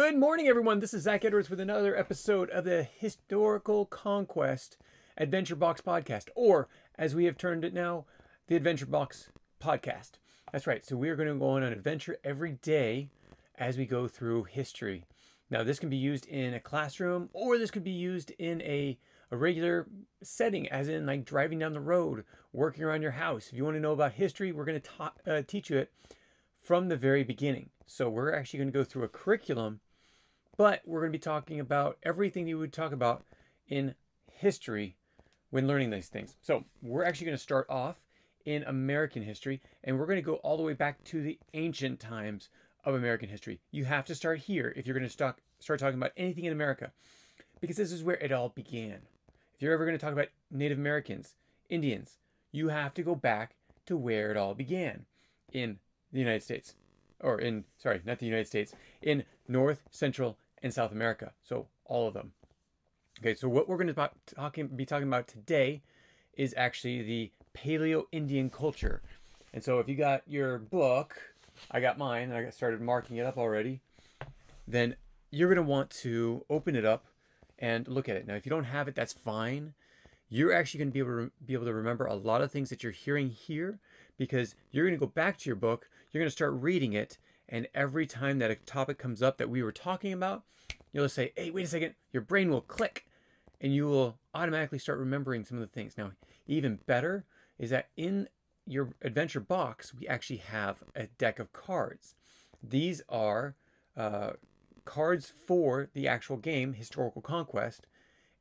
Good morning, everyone. This is Zach Edwards with another episode of the Historical Conquest Adventure Box Podcast, or as we have termed it now, the Adventure Box Podcast. That's right. So we are going to go on an adventure every day as we go through history. Now, this can be used in a classroom, or this could be used in a regular setting, as in like driving down the road, working around your house. If you want to know about history, we're going to teach you it from the very beginning. So we're actually going to go through a curriculum, but we're going to be talking about everything you would talk about in history when learning these things. So we're actually going to start off in American history, and we're going to go all the way back to the ancient times of American history. You have to start here if you're going to start talking about anything in America, because this is where it all began. If you're ever going to talk about Native Americans, Indians, you have to go back to where it all began in the United States. Or in, sorry, not the United States, in North, Central, and South America. So all of them. Okay, so what we're going to be talking about today is actually the Paleo-Indian culture. And so if you got your book, I got mine, and I started marking it up already, then you're going to want to open it up and look at it. Now, if you don't have it, that's fine. You're actually going to be able to remember a lot of things that you're hearing here, because you're going to go back to your book, you're going to start reading it, and every time that a topic comes up that we were talking about, you'll just say, hey, wait a second, your brain will click, and you will automatically start remembering some of the things. Now, even better is that in your adventure box, we actually have a deck of cards. These are cards for the actual game, Historical Conquest,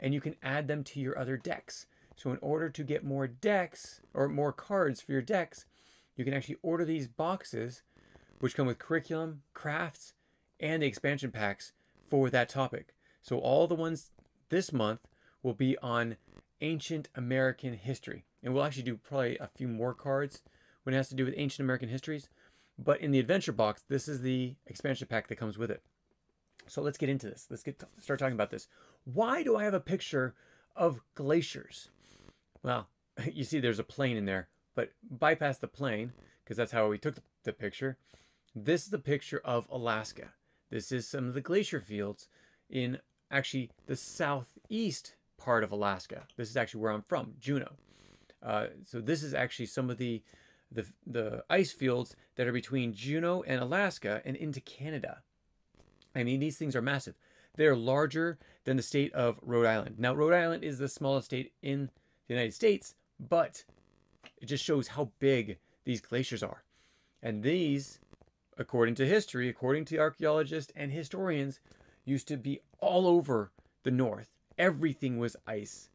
and you can add them to your other decks. So in order to get more decks or more cards for your decks, you can actually order these boxes, which come with curriculum, crafts, and the expansion packs for that topic. So all the ones this month will be on ancient American history. And we'll actually do probably a few more cards when it has to do with ancient American histories. But in the adventure box, this is the expansion pack that comes with it. So let's get into this. Let's start talking about this. Why do I have a picture of glaciers? Well, you see there's a plane in there, but bypass the plane, because that's how we took the picture. This is the picture of Alaska. This is some of the glacier fields in actually the southeast part of Alaska. This is actually where I'm from, Juneau. So this is actually some of the ice fields that are between Juneau and Alaska and into Canada. I mean, these things are massive. They're larger than the state of Rhode Island. Now, Rhode Island is the smallest state in the United States, but it just shows how big these glaciers are. And these, according to history, according to archaeologists and historians, used to be all over the north. Everything was ice.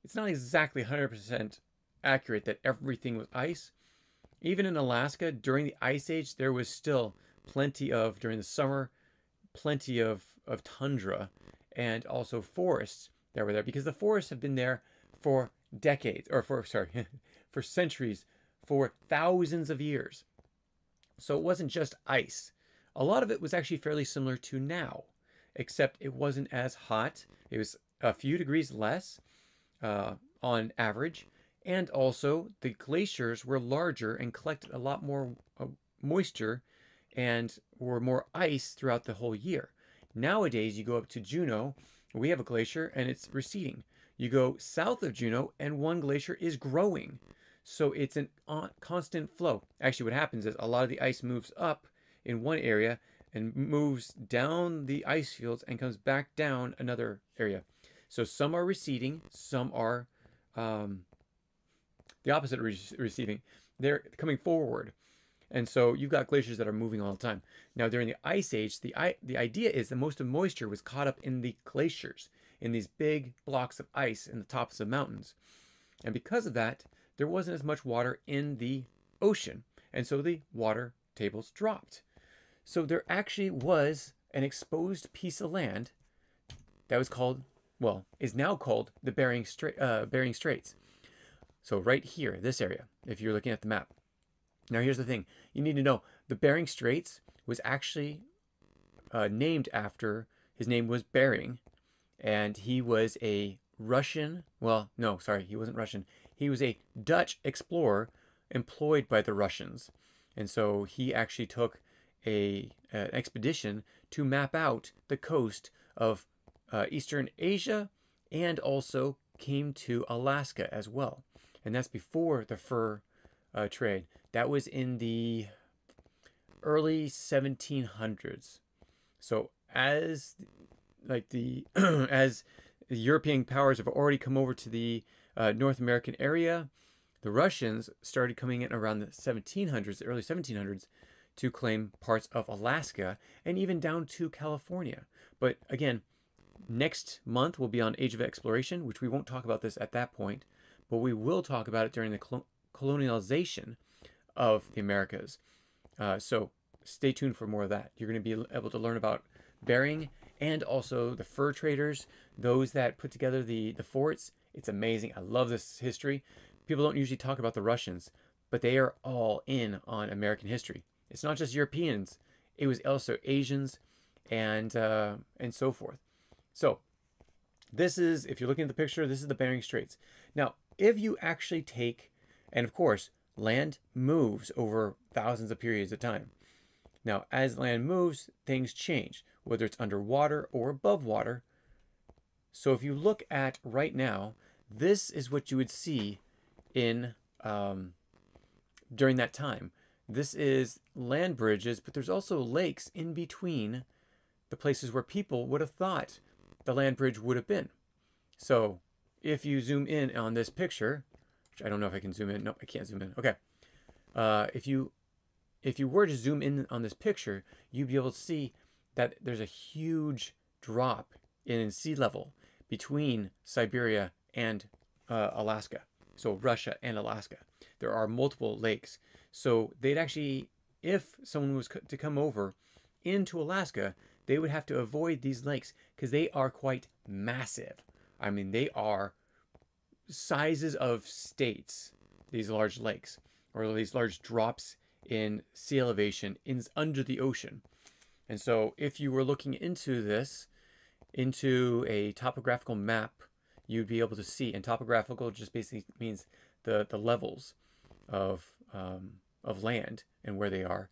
It's not exactly 100% accurate that everything was ice. Even in Alaska, during the Ice Age, there was still plenty of, during the summer, plenty of tundra and also forests that were there, because the forests have been there for decades, or for centuries, for thousands of years. So it wasn't just ice. A lot of it was actually fairly similar to now, except it wasn't as hot. It was a few degrees less on average, and also the glaciers were larger and collected a lot more moisture and were more ice throughout the whole year. Nowadays, you go up to Juneau, we have a glacier and it's receding. You go south of Juneau and one glacier is growing. So it's a constant flow. Actually, what happens is a lot of the ice moves up in one area and moves down the ice fields and comes back down another area. So some are receding, some are the opposite of receding. They're coming forward. And so you've got glaciers that are moving all the time. Now, during the Ice Age, the idea is that most of the moisture was caught up in the glaciers, in these big blocks of ice in the tops of mountains. And because of that, there wasn't as much water in the ocean. And so the water tables dropped. So there actually was an exposed piece of land that was called, well, is now called the Bering Straits. So right here, this area, if you're looking at the map. Now, here's the thing. You need to know the Bering Straits was actually named after, his name was Bering, and he was a Russian, well, no, sorry, he wasn't Russian. He was a Dutch explorer employed by the Russians. And so he actually took an expedition to map out the coast of Eastern Asia, and also came to Alaska as well. And that's before the fur trade. That was in the early 1700s. So as like the as the European powers have already come over to the North American area, the Russians started coming in around the 1700s, the early 1700s, to claim parts of Alaska and even down to California. But again, next month we'll be on Age of Exploration, which we won't talk about this at that point, but we will talk about it during the colonialization of the Americas. So stay tuned for more of that. You're going to be able to learn about Bering and also the fur traders, those that put together the forts. It's amazing. I love this history. People don't usually talk about the Russians, but they are all in on American history. It's not just Europeans. It was also Asians and so forth. So this is, if you're looking at the picture, this is the Bering Straits. Now, if you actually take, and of course, land moves over thousands of periods of time. Now, as land moves, things change, whether it's underwater or above water. So if you look at right now, this is what you would see in during that time. This is land bridges, but there's also lakes in between the places where people would have thought the land bridge would have been. So if you zoom in on this picture, which I don't know if I can zoom in. No, I can't zoom in. Okay. If you were to zoom in on this picture, you'd be able to see that there's a huge drop in sea level between Siberia and Alaska. So Russia and Alaska. There are multiple lakes. So they'd actually, if someone was to come over into Alaska, they would have to avoid these lakes because they are quite massive. I mean, they are sizes of states, these large lakes, or these large drops in sea elevation under the ocean. And so if you were looking into this, into a topographical map, you'd be able to see, and topographical just basically means the levels of land and where they are.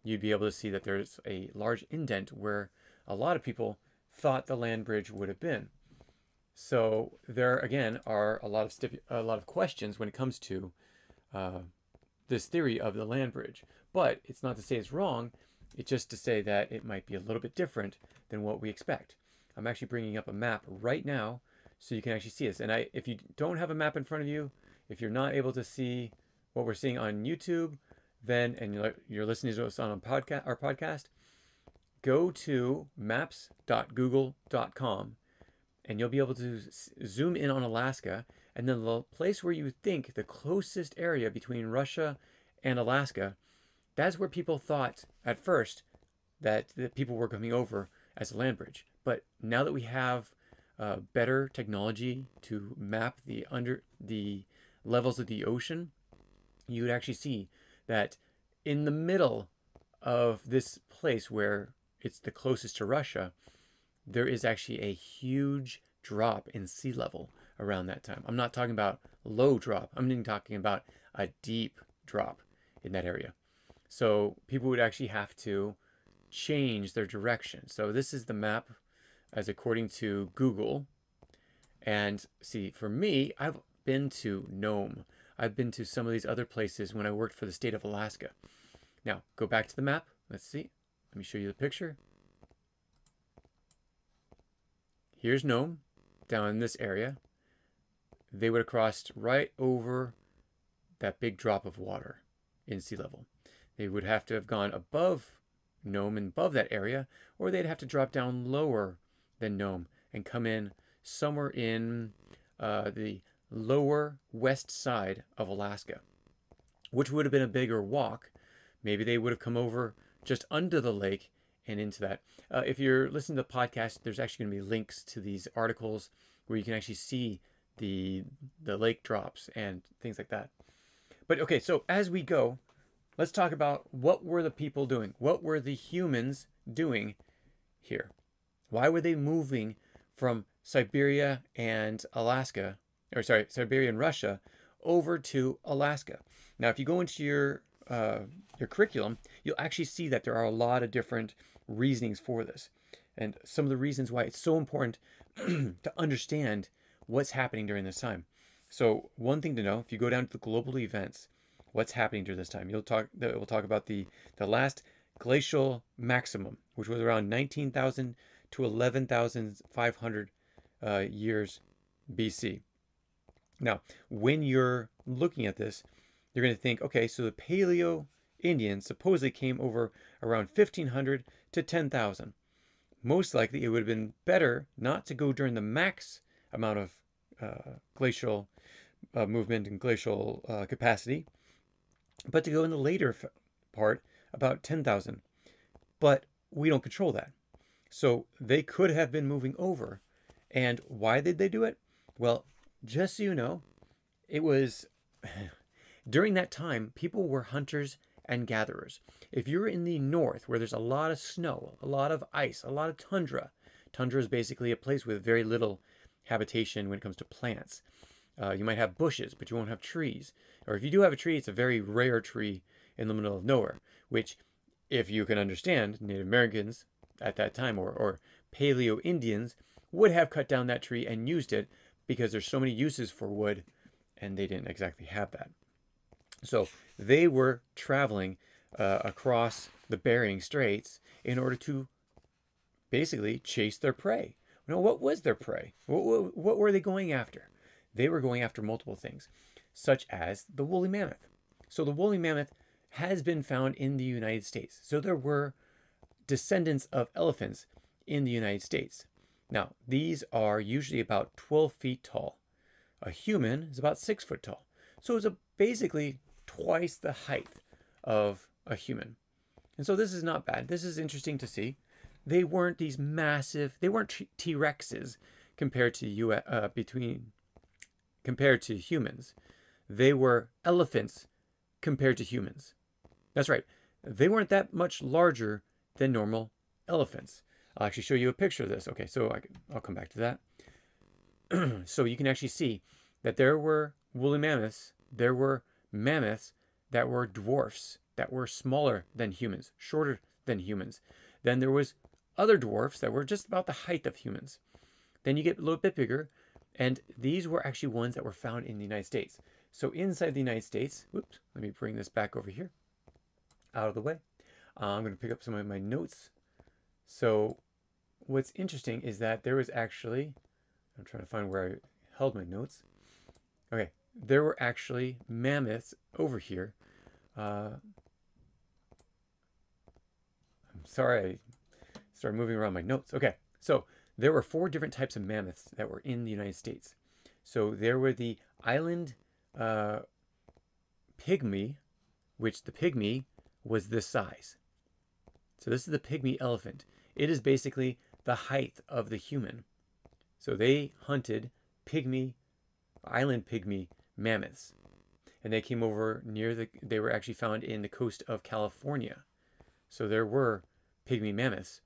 You'd be able to see that there's a large indent where a lot of people thought the land bridge would have been. So there again are a lot of questions when it comes to this theory of the land bridge. But it's not to say it's wrong. It's just to say that it might be a little bit different than what we expect. I'm actually bringing up a map right now so you can actually see this. And if you don't have a map in front of you, if you're not able to see what we're seeing on YouTube, then, and you're listening to us on our podcast, go to maps.google.com and you'll be able to zoom in on Alaska, and then the place where you think the closest area between Russia and Alaska, that's where people thought at first that people were coming over as a land bridge. But now that we have better technology to map the levels of the ocean, you would actually see that in the middle of this place where it's the closest to Russia, there is actually a huge drop in sea level around that time. I'm not talking about low drop. I'm even talking about a deep drop in that area. So people would actually have to change their direction. So this is the map as according to Google. And see, for me, I've been to Nome. I've been to some of these other places when I worked for the state of Alaska. Now, go back to the map. Let's see. Let me show you the picture. Here's Nome, down in this area. They would have crossed right over that big drop of water in sea level. They would have to have gone above Nome and above that area, or they'd have to drop down lower than Nome and come in somewhere in the lower west side of Alaska, which would have been a bigger walk. Maybe they would have come over just under the lake and into that. If you're listening to the podcast, there's actually going to be links to these articles where you can actually see the lake drops and things like that. But okay, so as we go, let's talk about what were the people doing? What were the humans doing here? Why were they moving from Siberia and Alaska, or sorry, Siberia and Russia over to Alaska? Now, if you go into your your curriculum, you'll actually see that there are a lot of different reasonings for this. And some of the reasons why it's so important to understand what's happening during this time. So one thing to know, if you go down to the global events, what's happening during this time, we'll talk about the last glacial maximum, which was around 19,000 to 11,500 years BC. Now, when you're looking at this, you're going to think, okay, so the Paleo-Indians supposedly came over around 1,500 to 10,000. Most likely, it would have been better not to go during the max amount of glacial movement and glacial capacity, but to go in the later part, about 10,000. But we don't control that. So they could have been moving over. And why did they do it? Well, just so you know, it was during that time, people were hunters and gatherers. If you're in the north where there's a lot of snow, a lot of ice, a lot of tundra, tundra is basically a place with very little habitation when it comes to plants. You might have bushes, but you won't have trees. Or if you do have a tree, it's a very rare tree in the middle of nowhere, which, if you can understand, Native Americans at that time, or Paleo-Indians, would have cut down that tree and used it because there's so many uses for wood, and they didn't exactly have that. So they were traveling across the Bering Straits in order to basically chase their prey. Now, what was their prey? What were they going after? They were going after multiple things, such as the woolly mammoth. So the woolly mammoth has been found in the United States. So there were descendants of elephants in the United States. Now, these are usually about 12 feet tall. A human is about 6 foot tall. So it's basically twice the height of a human. And so this is not bad. This is interesting to see. They weren't these massive, they weren't T-Rexes compared to humans. They were elephants compared to humans. That's right. They weren't that much larger than normal elephants. I'll actually show you a picture of this. Okay, so I'll come back to that. So you can actually see that there were woolly mammoths. There were mammoths that were dwarfs, that were smaller than humans, shorter than humans. Then there was other dwarfs that were just about the height of humans. Then you get a little bit bigger, and these were actually ones that were found in the United States. So inside the United States, whoops, let me bring this back over here, out of the way. I'm going to pick up some of my notes. So what's interesting is that there was actually, I'm trying to find where I held my notes. Okay, there were actually mammoths over here. I'm sorry, I started moving around my notes. Okay, so there were 4 different types of mammoths that were in the United States. So there were the island pygmy, which the pygmy was this size. So this is the pygmy elephant. It is basically the height of the human. So they hunted island pygmy mammoths. And they came over they were actually found in the coast of California. So there were pygmy mammoths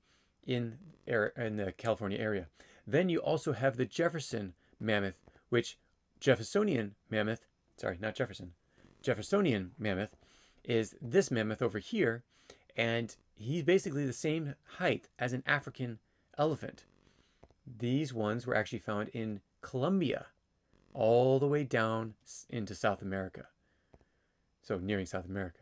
in the California area. Then you also have the Jeffersonian mammoth, Jeffersonian mammoth is this mammoth over here, and he's basically the same height as an African elephant. These ones were actually found in Colombia, all the way down into South America. So nearing South America.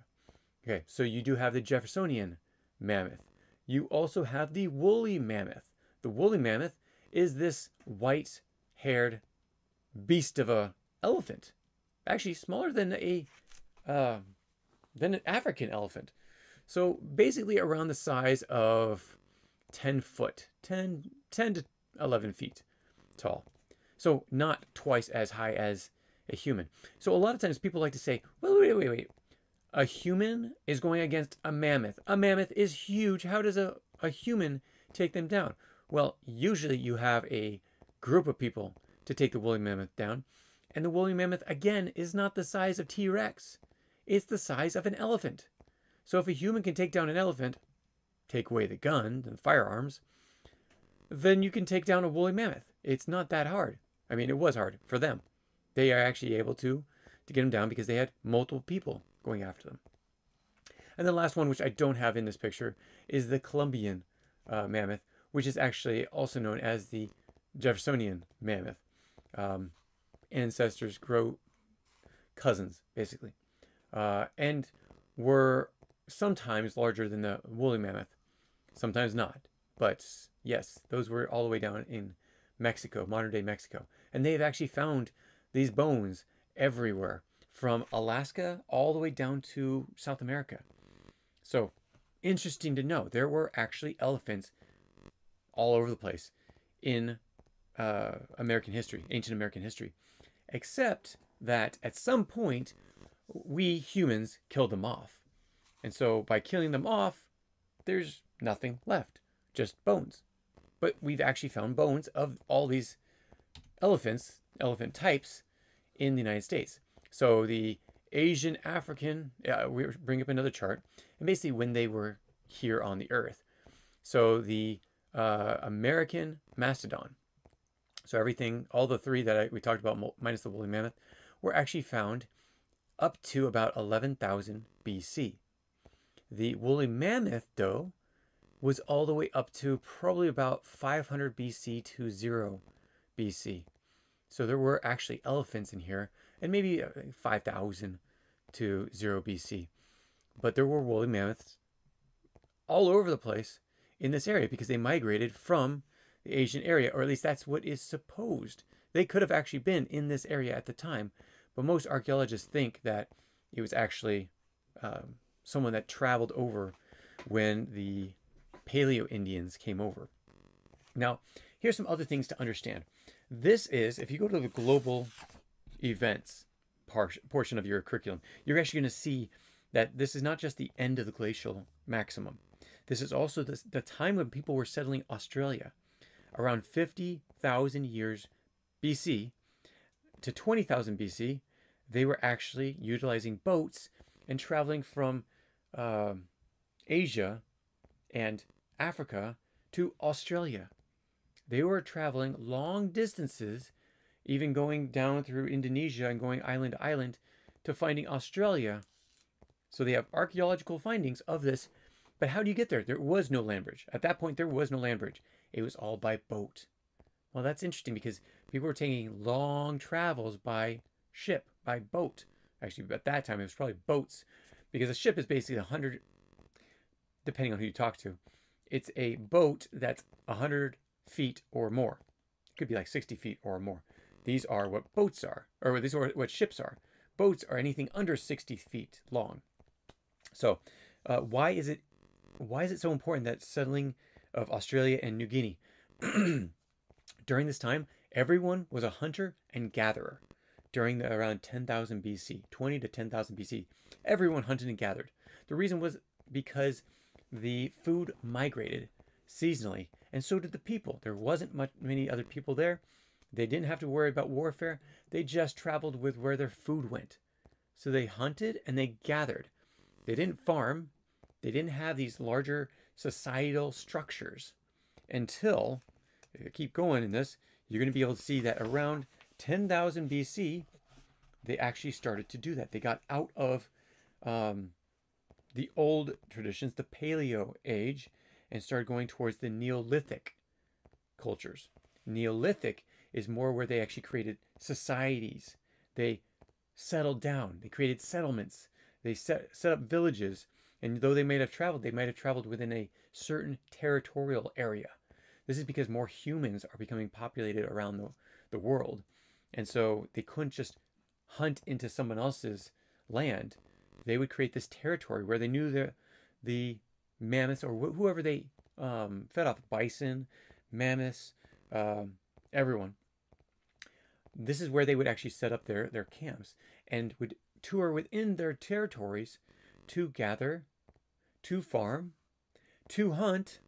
Okay, so you do have the Jeffersonian mammoth. You also have the woolly mammoth. The woolly mammoth is this white-haired beast of a elephant. Actually smaller than an African elephant. So basically around the size of 10 to 11 feet tall. So not twice as high as a human. So a lot of times people like to say, well, wait. A human is going against a mammoth. A mammoth is huge. How does a human take them down? Well, usually you have a group of people to take the woolly mammoth down. And the woolly mammoth, again, is not the size of T-Rex. It's the size of an elephant. So if a human can take down an elephant, take away the gun and firearms, then you can take down a woolly mammoth. It's not that hard. I mean, it was hard for them. They are actually able to get them down because they had multiple people going after them. And the last one, which I don't have in this picture, is the Columbian mammoth, which is actually also known as the Jeffersonian mammoth. Ancestors grow cousins, basically, and were sometimes larger than the woolly mammoth, sometimes not. But yes, those were all the way down in Mexico, modern day Mexico. And they've actually found these bones everywhere, from Alaska all the way down to South America. So interesting to know, there were actually elephants all over the place in American history, ancient American history, except that at some point we humans killed them off. And so by killing them off, there's nothing left, just bones. But we've actually found bones of all these elephants, elephant types, in the United States. So the Asian, African, we bring up another chart, and basically when they were here on the earth. So the American mastodon. So everything, all the three that we talked about, minus the woolly mammoth, were actually found up to about 11,000 BC. The woolly mammoth, though, was all the way up to probably about 500 BC to 0 BC. So there were actually elephants in here, and maybe 5,000 to 0 BC. But there were woolly mammoths all over the place in this area because they migrated from the Asian area, or at least that's what is supposed. They could have actually been in this area at the time, but most archaeologists think that it was actually someone that traveled over when the Paleo-Indians came over. Now, here's some other things to understand. This is, if you go to the global events portion of your curriculum, you're actually going to see that this is not just the end of the glacial maximum. This is also the time when people were settling Australia. Around 50,000 years BC to 20,000 BC, they were actually utilizing boats and traveling from Asia and Africa to Australia. They were traveling long distances, even going down through Indonesia and going island to island to finding Australia. So they have archaeological findings of this. But how do you get there? There was no land bridge. At that point, there was no land bridge. It was all by boat. Well, that's interesting because people were taking long travels by ship, by boat. Actually, at that time, it was probably boats, because a ship is basically 100, depending on who you talk to. It's a boat that's 100 feet or more. It could be like 60 feet or more. These are what boats are, or these are what ships are. Boats are anything under 60 feet long. So why is it so important that settling of Australia and New Guinea? During this time, everyone was a hunter and gatherer. During around 10,000 BC, 20 to 10,000 BC, everyone hunted and gathered. The reason was because the food migrated seasonally, and so did the people. There wasn't many other people there. They didn't have to worry about warfare. They just traveled with where their food went. So they hunted and they gathered. They didn't farm. They didn't have these larger societal structures until, if you keep going in this, you're going to be able to see that around 10,000 BC, they actually started to do that. They got out of the old traditions, the Paleo age, and started going towards the Neolithic cultures. Neolithic is more where they actually created societies. They settled down. They created settlements. They set up villages. And though they might have traveled within a certain territorial area. This is because more humans are becoming populated around the world. And so they couldn't just hunt into someone else's land. They would create this territory where they knew the mammoths, or whoever they fed off, bison, mammoths, everyone. This is where they would actually set up their camps and would tour within their territories to gather, to farm, to hunt,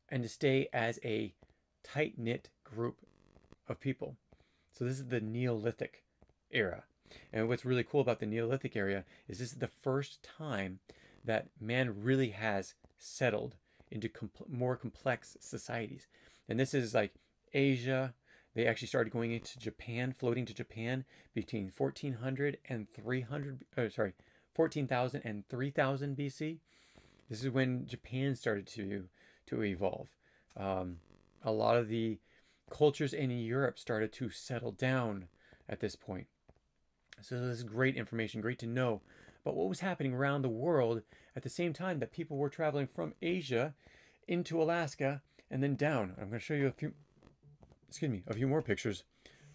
and to stay as a tight-knit group of people. So this is the Neolithic era. And what's really cool about the Neolithic area is this is the first time that man really has settled into more complex societies. And this is like Asia. They actually started going into Japan, floating to Japan between 1400 and 300, 14,000 and 3,000 BC. This is when Japan started to evolve. A lot of the cultures in Europe started to settle down at this point. So this is great information, great to know about what was happening around the world at the same time that people were traveling from Asia into Alaska and then down. I'm going to show you a few more pictures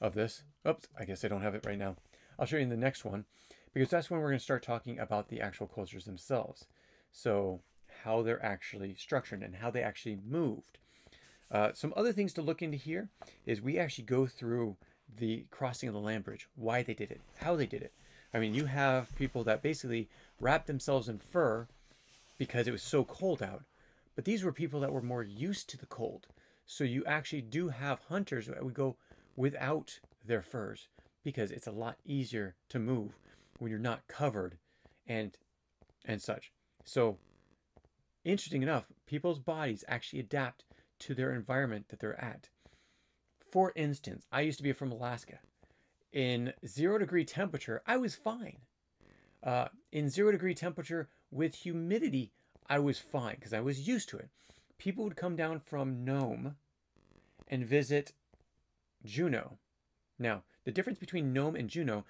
of this. Oops, I guess I don't have it right now. I'll show you in the next one, because that's when we're going to start talking about the actual cultures themselves. So how they're actually structured and how they actually moved. Some other things to look into here is we actually go through the crossing of the land bridge, why they did it, how they did it. I mean, you have people that basically wrapped themselves in fur because it was so cold out. But these were people that were more used to the cold. So you actually do have hunters that would go without their furs because it's a lot easier to move when you're not covered and such. So interesting enough, people's bodies actually adapt to their environment that they're at. For instance, I used to be from Alaska. In 0-degree temperature, I was fine. In 0-degree temperature with humidity, I was fine because I was used to it. People would come down from Nome and visit Juneau. Now, the difference between Nome and Juneau,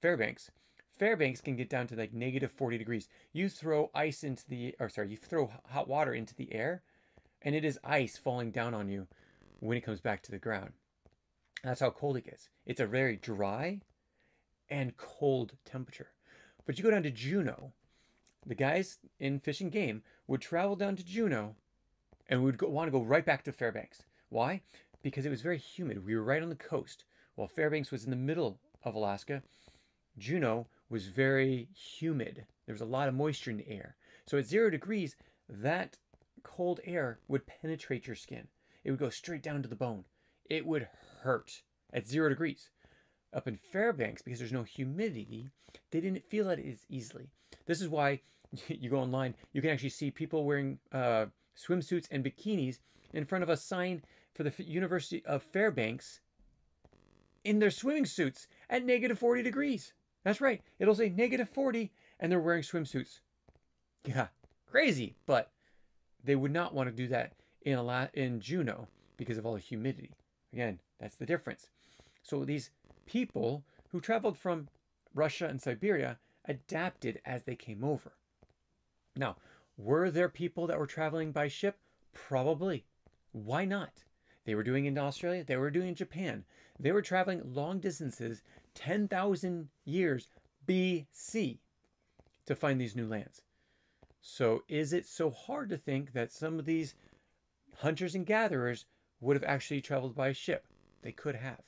Fairbanks. Fairbanks can get down to like negative 40 degrees. You throw you throw hot water into the air, and it is ice falling down on you when it comes back to the ground. That's how cold it gets. It's a very dry and cold temperature. But you go down to Juneau, the guys in Fish and Game would travel down to Juneau and would want to go right back to Fairbanks. Why? Because it was very humid. We were right on the coast. While Fairbanks was in the middle of Alaska, Juneau was very humid. There was a lot of moisture in the air. So at 0 degrees, that cold air would penetrate your skin. It would go straight down to the bone. It would hurt at 0 degrees. Up in Fairbanks, because there's no humidity, they didn't feel it as easily. This is why you go online, you can actually see people wearing swimsuits and bikinis in front of a sign for the University of Fairbanks in their swimming suits at negative 40 degrees. That's right. It'll say negative 40 and they're wearing swimsuits. Yeah, crazy. But they would not want to do that in Juneau because of all the humidity. Again, that's the difference. So these people who traveled from Russia and Siberia adapted as they came over. Now, were there people that were traveling by ship? Probably. Why not? They were doing it in Australia. They were doing it in Japan. They were traveling long distances, 10,000 years BC, to find these new lands. So is it so hard to think that some of these hunters and gatherers would have actually traveled by ship? They could have.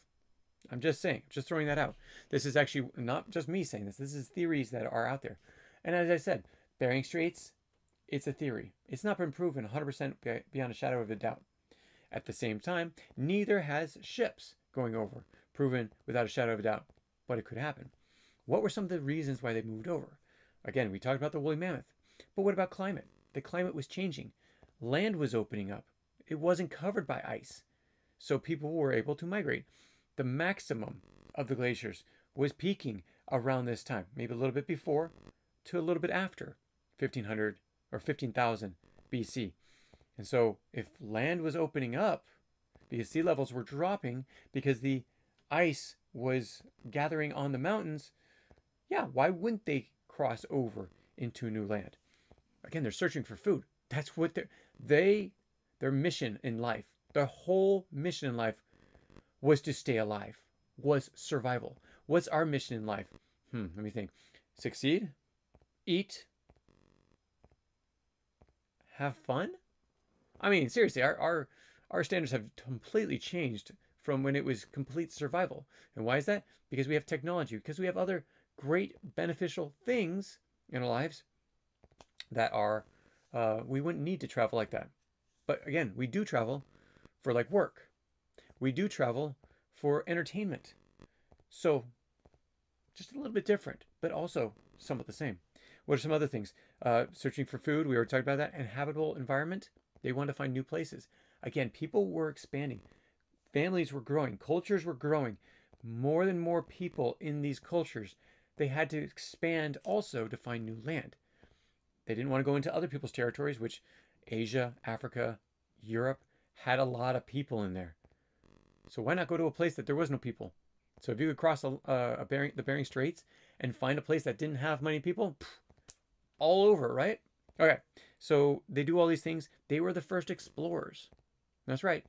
I'm just saying, just throwing that out. This is actually not just me saying this. This is theories that are out there. And as I said, Bering Straits, it's a theory. It's not been proven 100% beyond a shadow of a doubt. At the same time, neither has ships going over, proven without a shadow of a doubt. But it could happen. What were some of the reasons why they moved over? Again, we talked about the woolly mammoth. But what about climate? The climate was changing. Land was opening up. It wasn't covered by ice. So people were able to migrate. The maximum of the glaciers was peaking around this time, maybe a little bit before to a little bit after 1500 or 15,000 BC. And so if land was opening up because sea levels were dropping because the ice was gathering on the mountains, yeah, why wouldn't they cross over into new land? Again, they're searching for food. That's what their mission in life, their whole mission in life was to stay alive, was survival. What's our mission in life? Let me think. Succeed, eat, have fun? I mean, seriously, our standards have completely changed from when it was complete survival. And why is that? Because we have technology, because we have other great beneficial things in our lives that are, we wouldn't need to travel like that. But again, we do travel for like work. We do travel for entertainment. So just a little bit different, but also somewhat the same. What are some other things? Searching for food. We already talked about that. And habitable environment. They wanted to find new places. Again, people were expanding. Families were growing. Cultures were growing. More and more people in these cultures they had to expand also to find new land. They didn't want to go into other people's territories, which Asia, Africa, Europe had a lot of people in there. So why not go to a place that there was no people? So if you could cross the Bering Straits and find a place that didn't have many people, all over, right? Okay, so they do all these things. They were the first explorers. That's right.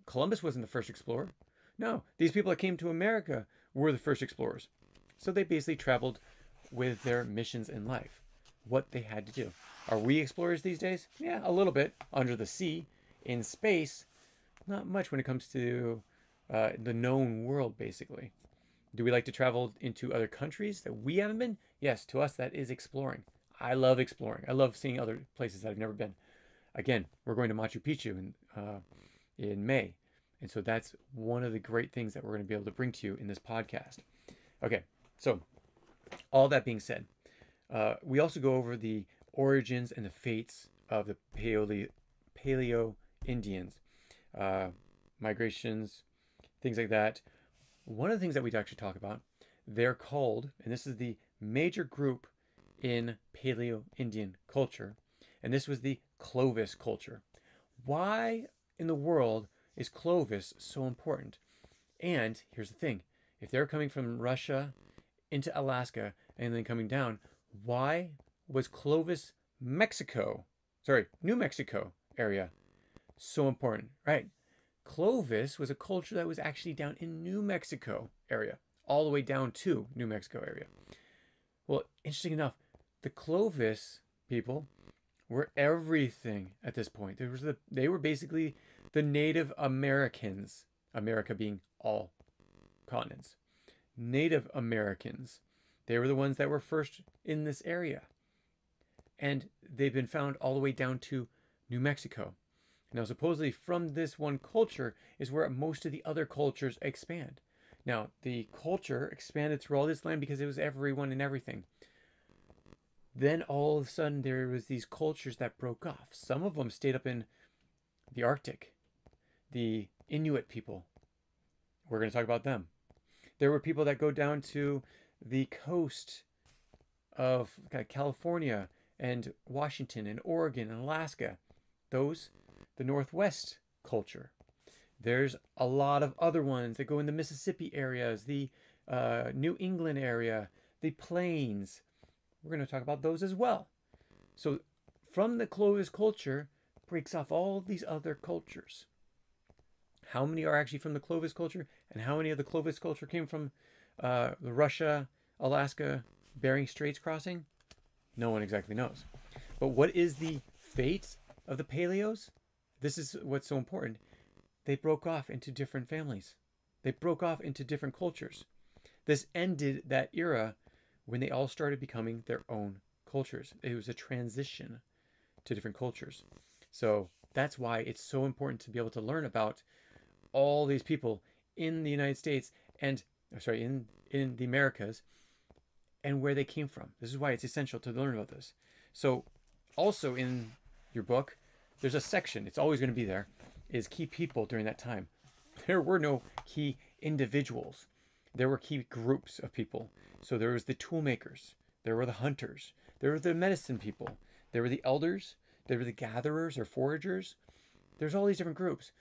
Columbus wasn't the first explorer. No, these people that came to America were the first explorers. So they basically traveled with their missions in life, what they had to do. Are we explorers these days? Yeah, a little bit. Under the sea, in space, not much when it comes to the known world, basically. Do we like to travel into other countries that we haven't been? Yes, to us, that is exploring. I love exploring. I love seeing other places that I've never been. Again, we're going to Machu Picchu in May. And so that's one of the great things that we're going to be able to bring to you in this podcast. Okay, so all that being said, we also go over the origins and the fates of the Paleo-Indians, migrations, things like that. One of the things that we actually talk about, they're called, and this is the major group in Paleo-Indian culture, and this was the Clovis culture. Why in the world is Clovis so important? And here's the thing, if they're coming from Russia into Alaska and then coming down, why was Clovis, New Mexico area so important, right? Clovis was a culture that was actually down in New Mexico area, all the way down to New Mexico area. Well, interesting enough, the Clovis people were everything at this point. They were basically the Native Americans, America being all continents. Native Americans. They were the ones that were first in this area. And they've been found all the way down to New Mexico. Now, supposedly from this one culture is where most of the other cultures expand. Now, the culture expanded through all this land because it was everyone and everything. Then all of a sudden there was these cultures that broke off. Some of them stayed up in the Arctic. The Inuit people. We're going to talk about them. There were people that go down to the coast of California and Washington and Oregon and Alaska. Those, the Northwest culture. There's a lot of other ones that go in the Mississippi areas, the New England area, the plains. We're going to talk about those as well. So from the Clovis culture breaks off all these other cultures. How many are actually from the Clovis culture, and how many of the Clovis culture came from the Russia, Alaska, Bering Straits crossing? No one exactly knows. But what is the fate of the Paleos? This is what's so important. They broke off into different families. They broke off into different cultures. This ended that era when they all started becoming their own cultures. It was a transition to different cultures. So that's why it's so important to be able to learn about all these people in the United States and, in the Americas and where they came from. This is why it's essential to learn about this. So also in your book, there's a section, it's always going to be there, is key people during that time. There were no key individuals. There were key groups of people. So there was the tool makers, there were the hunters, there were the medicine people, there were the elders, there were the gatherers or foragers. There's all these different groups,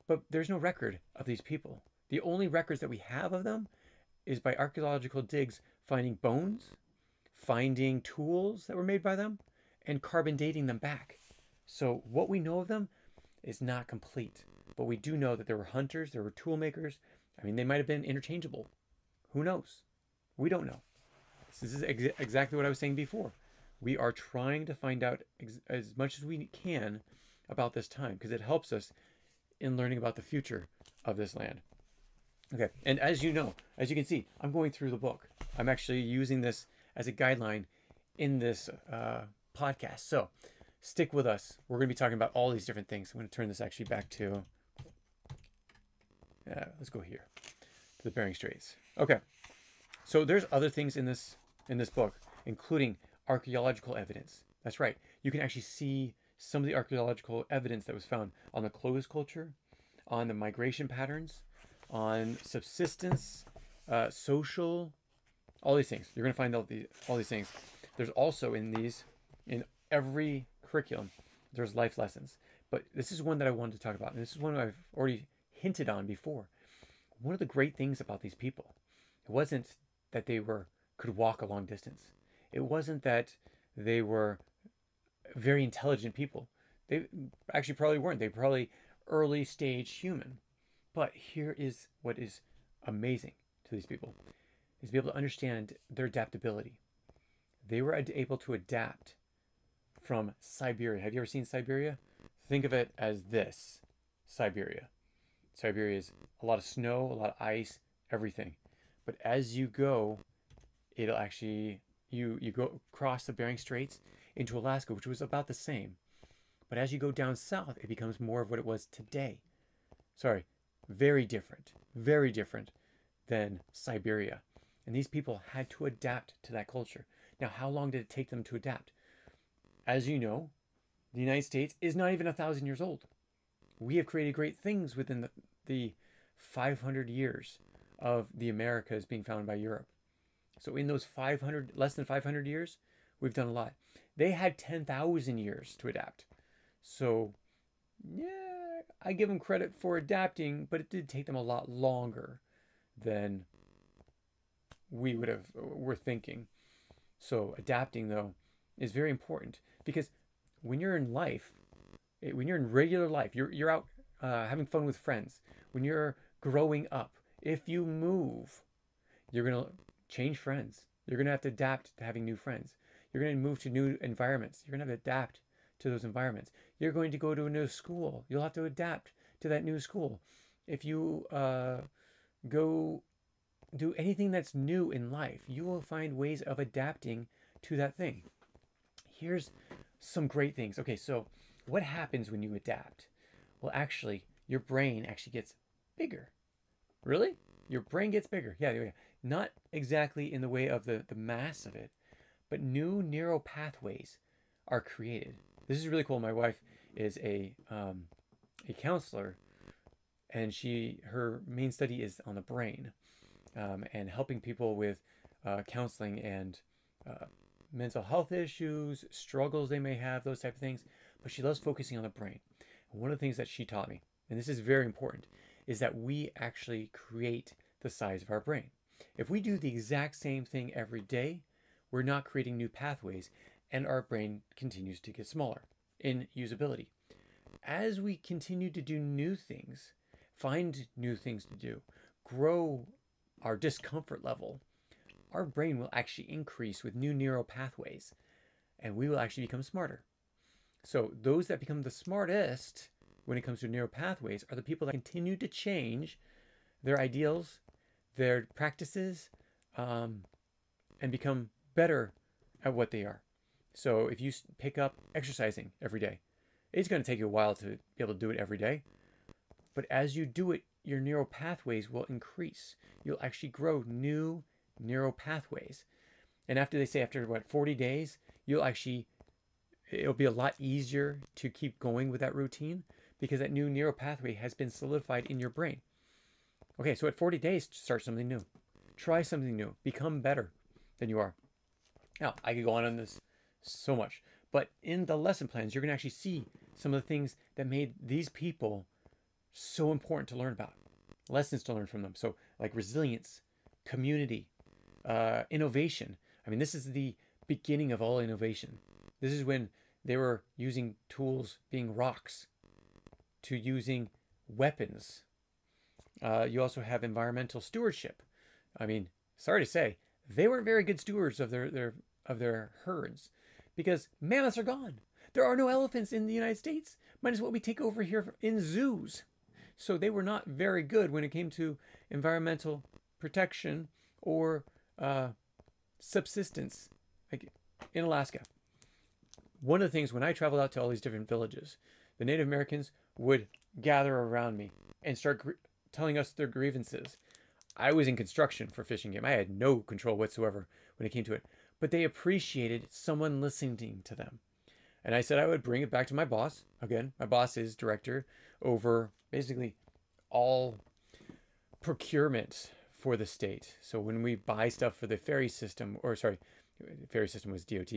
but there's no record of these people. The only records that we have of them is by archaeological digs, finding bones, finding tools that were made by them, and carbon dating them back. So what we know of them is not complete, but we do know that there were hunters, there were tool makers. I mean, they might have been interchangeable. Who knows? We don't know. This is exactly what I was saying before. We are trying to find out as much as we can about this time because it helps us in learning about the future of this land. Okay, and as you know, as you can see, I'm going through the book. I'm actually using this as a guideline in this podcast. So stick with us. We're going to be talking about all these different things. I'm going to turn this actually back to, let's go here, to the Bering Straits. Okay, so there's other things in this book, including archaeological evidence. That's right. You can actually see some of the archaeological evidence that was found on the Clovis culture, on the migration patterns, on subsistence, social All these things. You're going to find all these things. There's also in every curriculum, there's life lessons. But this is one that I wanted to talk about. And this is one I've already hinted on before. One of the great things about these people, it wasn't that they could walk a long distance. It wasn't that they were very intelligent people. They actually probably weren't. They were probably early stage human. But here is what is amazing to these people, is to be able to understand their adaptability. They were able to adapt from Siberia. Have you ever seen Siberia? Think of it as this, Siberia. Siberia is a lot of snow, a lot of ice, everything. But as you go, it'll actually, you go across the Bering Straits into Alaska, which was about the same. But as you go down south, it becomes more of what it was today. Sorry, very different than Siberia. And these people had to adapt to that culture. Now, how long did it take them to adapt? As you know, the United States is not even 1,000 years old. We have created great things within the 500 years of the Americas being founded by Europe. So in those less than 500 years, we've done a lot. They had 10,000 years to adapt. So, yeah, I give them credit for adapting, but it did take them a lot longer than we were thinking. So adapting, though, is very important, because when you're in life, when you're in regular life, you're out having fun with friends. When you're growing up, if you move, you're going to change friends. You're going to have to adapt to having new friends. You're going to move to new environments. You're going to have to adapt to those environments. You're going to go to a new school. You'll have to adapt to that new school. If you go do anything that's new in life, you will find ways of adapting to that thing. Here's some great things. Okay, so what happens when you adapt? Well, actually, your brain actually gets bigger. Really? Your brain gets bigger. Yeah. Not exactly in the way of the mass of it, but new neural pathways are created. This is really cool. My wife is a counselor, and her main study is on the brain, and helping people with counseling and mental health issues, struggles they may have, those type of things. But she loves focusing on the brain. And one of the things that she taught me, and this is very important, is that we actually create the size of our brain. If we do the exact same thing every day, we're not creating new pathways, and our brain continues to get smaller in usability. As we continue to do new things, find new things to do, grow our discomfort level, our brain will actually increase with new neural pathways, and we will actually become smarter. So those that become the smartest when it comes to neural pathways are the people that continue to change their ideals, their practices, and become better at what they are. So if you pick up exercising every day, it's going to take you a while to be able to do it every day. But as you do it, your neural pathways will increase. You'll actually grow new neural pathways. And after 40 days, it'll be a lot easier to keep going with that routine, because that new neural pathway has been solidified in your brain. Okay, so at 40 days, start something new. Try something new. Become better than you are. Now, I could go on this so much, but in the lesson plans, you're going to actually see some of the things that made these people so important to learn about. Lessons to learn from them. So like resilience, community, innovation. I mean, this is the beginning of all innovation. This is when they were using tools being rocks to using weapons. You also have environmental stewardship. I mean, sorry to say, they weren't very good stewards of their herds, because mammoths are gone. There are no elephants in the United States, minus what we take over here in zoos. So they were not very good when it came to environmental protection or subsistence, like in Alaska. One of the things when I traveled out to all these different villages, the Native Americans would gather around me and start telling us their grievances. I was in construction for fishing game. I had no control whatsoever when it came to it. But they appreciated someone listening to them. And I said I would bring it back to my boss. Again, my boss is director over basically all procurement for the state. So when we buy stuff for the ferry system, or sorry, ferry system was DOT.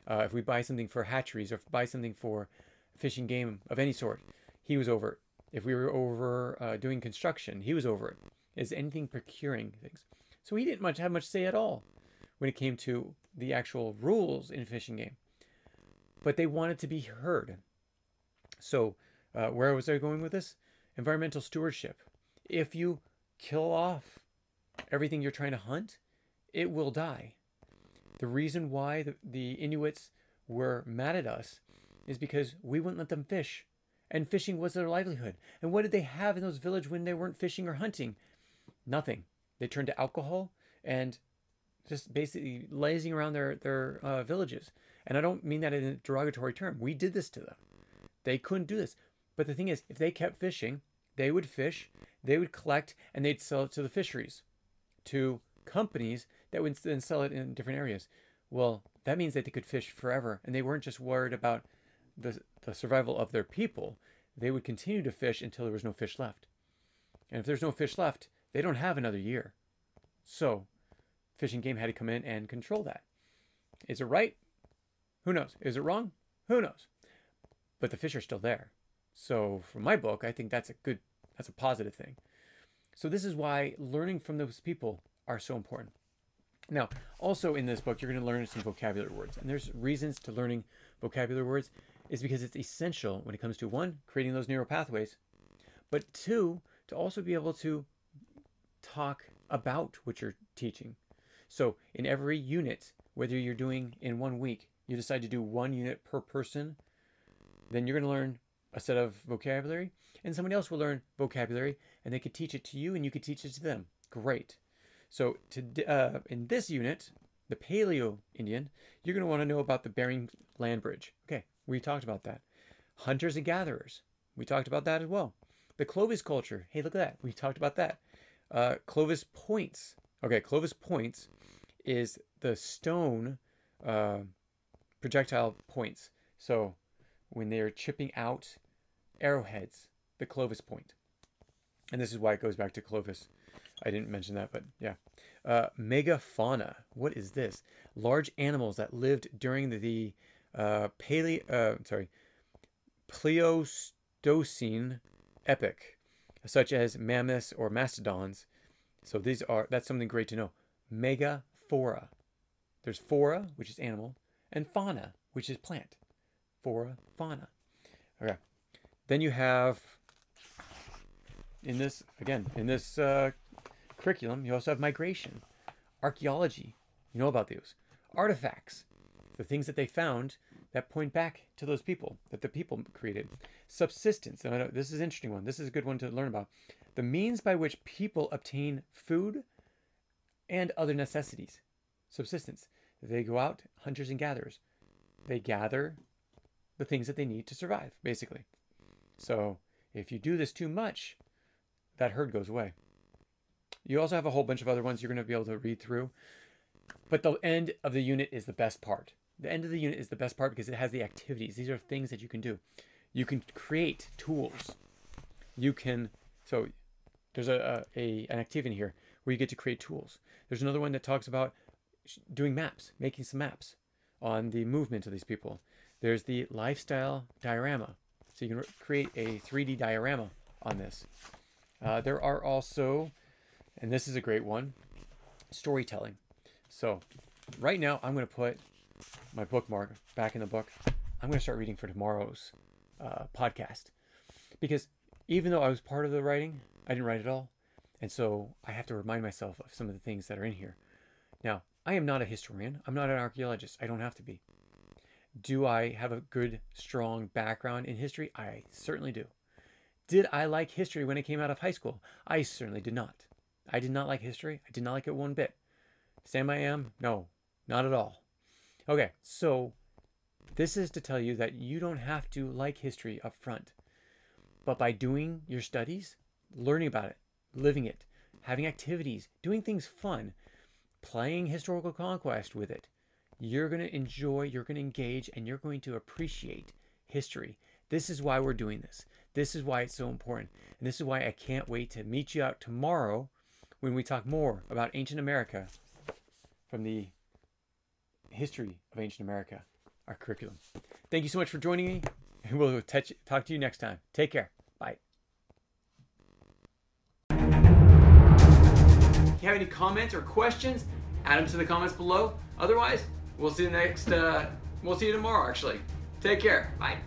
If we buy something for hatcheries or if we buy something for fishing game of any sort, he was over it. If we were over doing construction, he was over it. Is anything procuring things? So he didn't have much say at all when it came to the actual rules in fishing game. But they wanted to be heard. So where was I going with this? Environmental stewardship. If you kill off everything you're trying to hunt, it will die. The reason why the Inuits were mad at us is because we wouldn't let them fish. And fishing was their livelihood. And what did they have in those villages when they weren't fishing or hunting? Nothing. They turned to alcohol and just basically lazing around their villages. And I don't mean that in a derogatory term. We did this to them. They couldn't do this. But the thing is, if they kept fishing, they would fish, they would collect, and they'd sell it to the fisheries, to companies that would then sell it in different areas. Well, that means that they could fish forever, and they weren't just worried about the survival of their people. They would continue to fish until there was no fish left. And if there's no fish left, they don't have another year. So, Fish and Game had to come in and control that. Is it right? Who knows? Is it wrong? Who knows? But the fish are still there. So, from my book, I think that's a positive thing. So this is why learning from those people are so important. Now, also in this book, you're going to learn some vocabulary words. And there's reasons to learning vocabulary words is because it's essential when it comes to, one, creating those neural pathways, but two, to also be able to talk about what you're teaching. So in every unit, whether you're doing in 1 week, you decide to do 1 unit per person, then you're going to learn a set of vocabulary, and somebody else will learn vocabulary, and they could teach it to you, and you could teach it to them. Great. So in this unit, the Paleo-Indian, you're going to want to know about the Bering Land Bridge. Okay, we talked about that. Hunters and gatherers, we talked about that as well. The Clovis Culture, hey, look at that. We talked about that. Clovis points. Okay, Clovis points is the stone projectile points. So when they're chipping out arrowheads, the Clovis point. And this is why it goes back to Clovis. I didn't mention that, but yeah. Megafauna. What is this? Large animals that lived during the Pleistocene epoch, such as mammoths or mastodons. So that's something great to know. Megaphora. There's flora, which is animal, and fauna, which is plant. Flora, fauna. Okay. Then you have, in this curriculum, you also have migration, archaeology. You know about those. Artifacts, the things that they found that point back to those people, that the people created. Subsistence, and I know this is an interesting one. This is a good one to learn about. The means by which people obtain food and other necessities. Subsistence. They go out, hunters and gatherers. They gather the things that they need to survive, basically. So if you do this too much, that herd goes away. You also have a whole bunch of other ones you're going to be able to read through. But the end of the unit is the best part. The end of the unit is the best part because it has the activities. These are things that you can do. You can create tools. You can, so there's an activity in here where you get to create tools. There's another one that talks about doing maps, making some maps on the movement of these people. There's the lifestyle diorama. So you can create a 3D diorama on this. There are also, and this is a great one, storytelling. So right now I'm going to put my bookmark back in the book. I'm going to start reading for tomorrow's podcast. Because even though I was part of the writing, I didn't write it all. And so I have to remind myself of some of the things that are in here. Now, I am not a historian. I'm not an archaeologist. I don't have to be. Do I have a good, strong background in history? I certainly do. Did I like history when it came out of high school? I certainly did not. I did not like history. I did not like it one bit. Sam I am? No, not at all. Okay, so this is to tell you that you don't have to like history up front. But by doing your studies, learning about it, living it, having activities, doing things fun, playing historical conquest with it, you're going to enjoy, you're going to engage, and you're going to appreciate history. This is why we're doing this. This is why it's so important. And this is why I can't wait to meet you out tomorrow when we talk more about ancient America from the history of ancient America, our curriculum. Thank you so much for joining me, and we'll talk to you next time. Take care. Bye. If you have any comments or questions, add them to the comments below. Otherwise, we'll see you tomorrow, actually. Take care. Bye.